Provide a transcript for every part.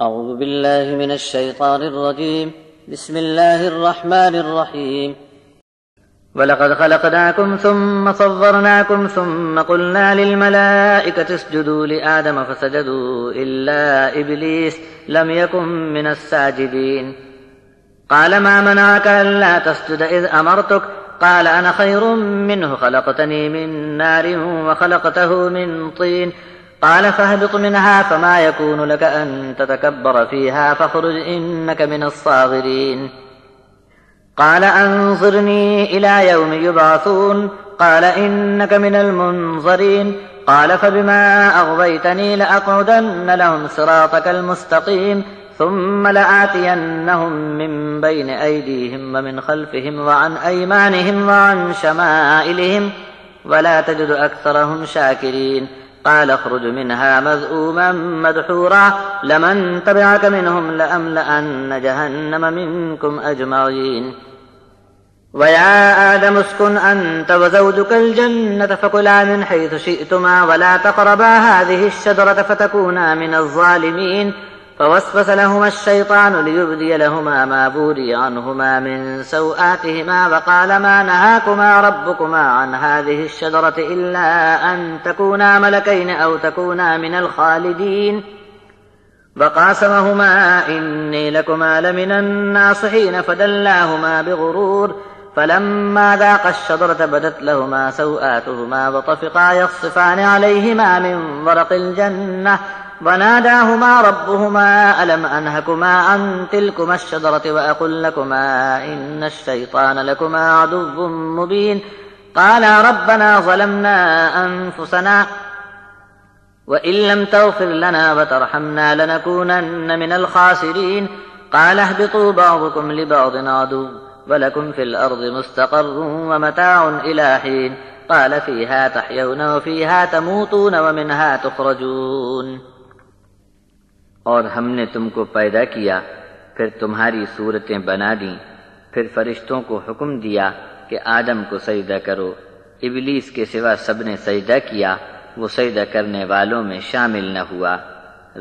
أعوذ بالله من الشيطان الرجيم. بسم الله الرحمن الرحيم. وَلَقَدْ خَلَقْنَاكُمْ ثُمَّ صَوَّرْنَاكُمْ ثُمَّ قُلْنَا لِلْمَلَائِكَةِ اسْجُدُوا لِآدَمَ فَسَجَدُوا إِلَّا إِبْلِيسَ لَمْ يَكُنْ مِنَ السَّاجِدِينَ قَالَ مَا مَنَعَكَ أَلَّا تَسْجُدَ إِذْ أَمَرْتُكَ قَالَ أَنَا خَيْرٌ مِّنْهُ خَلَقْتَنِي مِنْ نَارٍ وَخَلَقْتَهُ مِنْ طِينٍ قال فاهبط منها فما يكون لك أن تتكبر فيها فاخرج إنك من الصاغرين قال أنظرني إلى يوم يبعثون قال إنك من المنظرين قال فبما أغويتني لأقعدن لهم صراطك المستقيم ثم لآتينهم من بين أيديهم ومن خلفهم وعن أيمانهم وعن شمائلهم ولا تجد أكثرهم شاكرين قال اخرج منها مذءوما مدحورا لمن تبعك منهم لأملأن جهنم منكم أجمعين ويا آدم اسكن أنت وزوجك الجنة فكلا من حيث شئتما ولا تقربا هذه الشجرة فتكونا من الظالمين فوسوس لهما الشيطان ليبدي لهما ما بوري عنهما من سوآتهما وقال ما نهاكما ربكما عن هذه الشجرة إلا أن تكونا ملكين أو تكونا من الخالدين وقاسمهما إني لكما لمن الناصحين فدلاهما بغرور فلما ذاقا الشجرة بدت لهما سوآتهما وطفقا يخصفان عليهما من ورق الجنة وناداهما ربهما ألم أنهكما عن تلكما الشجرة وأقل لكما إن الشيطان لكما عدو مبين قالا ربنا ظلمنا أنفسنا وإن لم تغفر لنا وترحمنا لنكونن من الخاسرين قال اهبطوا بعضكم لبعض عدو ولكم في الأرض مستقر ومتاع إلى حين قال فيها تحيون وفيها تموتون ومنها تخرجون اور ہم نے تم کو پیدا کیا پھر تمہاری صورتیں بنا دیں پھر فرشتوں کو حکم دیا کہ آدم کو سجدہ کرو ابلیس کے سوا سب نے سجدہ کیا وہ سجدہ کرنے والوں میں شامل نہ ہوا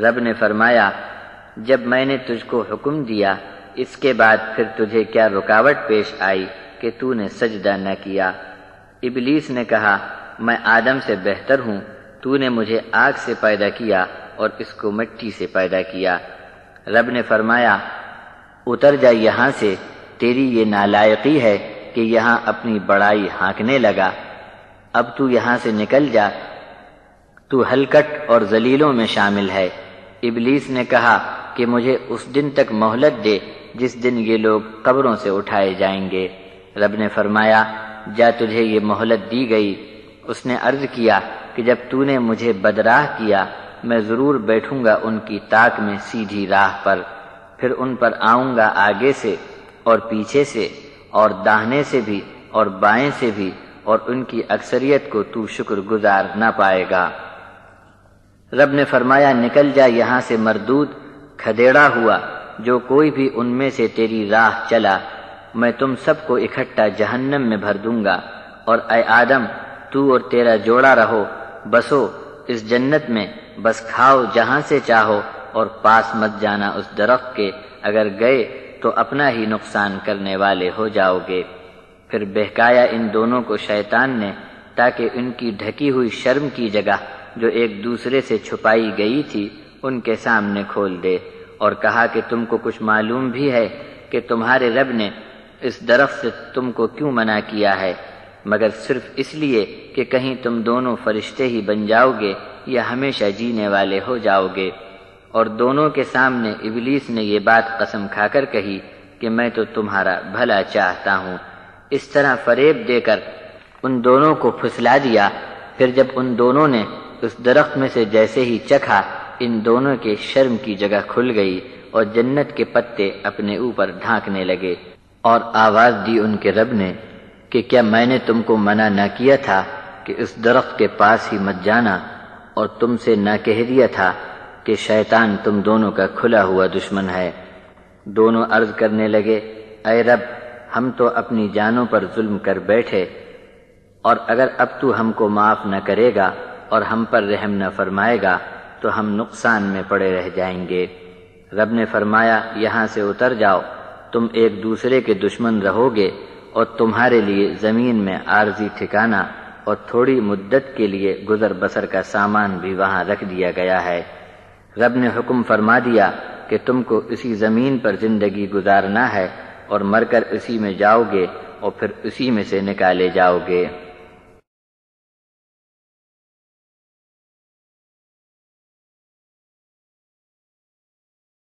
رب نے فرمایا جب میں نے تجھ کو حکم دیا اس کے بعد پھر تجھے کیا رکاوٹ پیش آئی کہ تو نے سجدہ نہ کیا ابلیس نے کہا میں آدم سے بہتر ہوں تو نے مجھے آگ سے پیدا کیا اور اس کو مٹی سے پیدا کیا رب نے فرمایا اتر جا یہاں سے تیری یہ نالائقی ہے کہ یہاں اپنی بڑائی ہانکنے لگا اب تو یہاں سے نکل جا تو ہلکٹ اور ذلیلوں میں شامل ہے ابلیس نے کہا کہ مجھے اس دن تک مہلت دے جس دن یہ لوگ قبروں سے اٹھائے جائیں گے رب نے فرمایا جا تجھے یہ مہلت دی گئی اس نے عرض کیا کہ جب تو نے مجھے بدراہ کیا میں ضرور بیٹھوں گا ان کی طاق میں سیدھی راہ پر پھر ان پر آؤں گا آگے سے اور پیچھے سے اور داہنے سے بھی اور بائیں سے بھی اور ان کی اکثریت کو تو شکر گزار نہ پائے گا رب نے فرمایا نکل جا یہاں سے مردود کھدیڑا ہوا جو کوئی بھی ان میں سے تیری راہ چلا میں تم سب کو اکٹھا جہنم میں بھر دوں گا اور اے آدم تو اور تیرا جوڑا رہو بسو اس جنت میں بس کھاؤ جہاں سے چاہو اور پاس مت جانا اس درخت کے اگر گئے تو اپنا ہی نقصان کرنے والے ہو جاؤ گے پھر بہکایا ان دونوں کو شیطان نے تاکہ ان کی ڈھکی ہوئی شرم کی جگہ جو ایک دوسرے سے چھپائی گئی تھی ان کے سامنے کھول دے اور کہا کہ تم کو کچھ معلوم بھی ہے کہ تمہارے رب نے اس درخت سے تم کو کیوں منع کیا ہے مگر صرف اس لیے کہ کہیں تم دونوں فرشتے ہی بن جاؤ گے یا ہمیشہ جینے والے ہو جاؤ گے اور دونوں کے سامنے ابلیس نے یہ بات قسم کھا کر کہی کہ میں تو تمہارا بھلا چاہتا ہوں اس طرح فریب دے کر ان دونوں کو پھسلا دیا پھر جب ان دونوں نے اس درخت میں سے جیسے ہی چکھا ان دونوں کے شرم کی جگہ کھل گئی اور جنت کے پتے اپنے اوپر ڈھانکنے لگے اور آواز دی ان کے رب نے کہ کیا میں نے تم کو منع نہ کیا تھا کہ اس درخت کے پاس ہی مت جانا اور تم سے نہ کہہ دیا تھا کہ شیطان تم دونوں کا کھلا ہوا دشمن ہے دونوں عرض کرنے لگے اے رب ہم تو اپنی جانوں پر ظلم کر بیٹھے اور اگر اب تو ہم کو معاف نہ کرے گا اور ہم پر رحم نہ فرمائے گا تو ہم نقصان میں پڑے رہ جائیں گے رب نے فرمایا یہاں سے اتر جاؤ، تم ایک دوسرے کے دشمن رہو گے اور تمہارے لیے زمین میں عارضی ٹھکانہ اور تھوڑی مدت کے لیے گزر بسر کا سامان بھی وہاں رکھ دیا گیا ہے۔ رب نے حکم فرما دیا کہ تم کو اسی زمین پر زندگی گزارنا ہے اور مر کر اسی میں جاؤ گے اور پھر اسی میں سے نکالے جاؤ گے۔